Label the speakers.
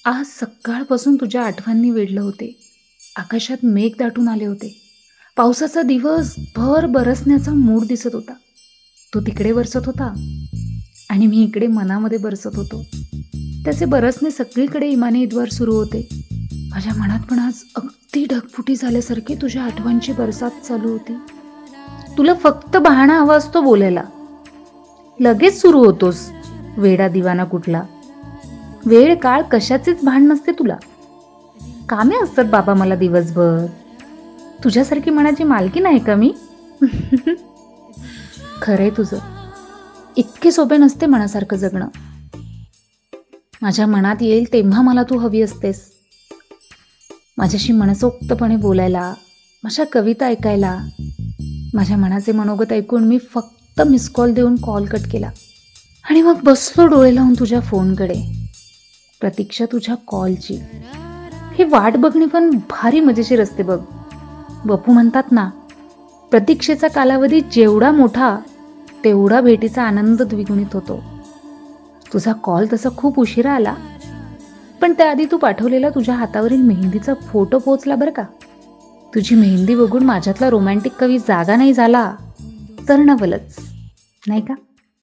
Speaker 1: आज सकाळपासून तुझ्या आठवणी वेढलं होते. आकाशात मेघ दाटून आले होते. पावसाचा दिवस भर बरसण्याचा मूड दिसत होता. तो तिकडे बरसत होता आणि मी इकडे मनामध्ये बरसत होतो. त्याचे बरसणे सगळीकडे इमाने इद्वार सुरू होते. माझ्या मनात पण आज अगदी ढगफुटी झाल्यासारखी तुझ्या आठवणची बरसात चालू होती. तुला फक्त बहाणा हवा असतो बोलायला. लगेच सुरू होतोस वेडा दिवाना कुठला. वेळ काळ कशाचेच भान नसते तुला. कामे असतात बाबा मला दिवसभर. तुझ्यासारखी मनाची मालकी नाही का मी? खरंय तुझं. इतके सोपे नसते मनासारखं जगणं. माझ्या मनात येईल तेव्हा मला तू हवी असतेस. माझ्याशी मनसोक्तपणे बोलायला, माझ्या कविता ऐकायला. माझ्या मनाचे मनोगत ऐकून मी फक्त मिस कॉल देऊन कॉल कट केला आणि मग बसलो डोळे लावून तुझ्या फोनकडे. प्रतीक्षा तुझ्या कॉलची. ही वाट बघणी पण भारी मजेशीर असते बघ. बापू म्हणतात ना, प्रतीक्षेचा कालावधी जेवढा मोठा तेवढा भेटीचा आनंद द्विगुणित होतो. तुझा कॉल तसा खूप उशिरा आला, पण त्याआधी तू पाठवलेला तुझ्या हातावरील मेहंदीचा फोटो पोहोचला बरं का. तुझी मेहंदी बघून माझ्यातला रोमॅन्टिक कवी जागा नाही झाला तर नवलच, नाही का?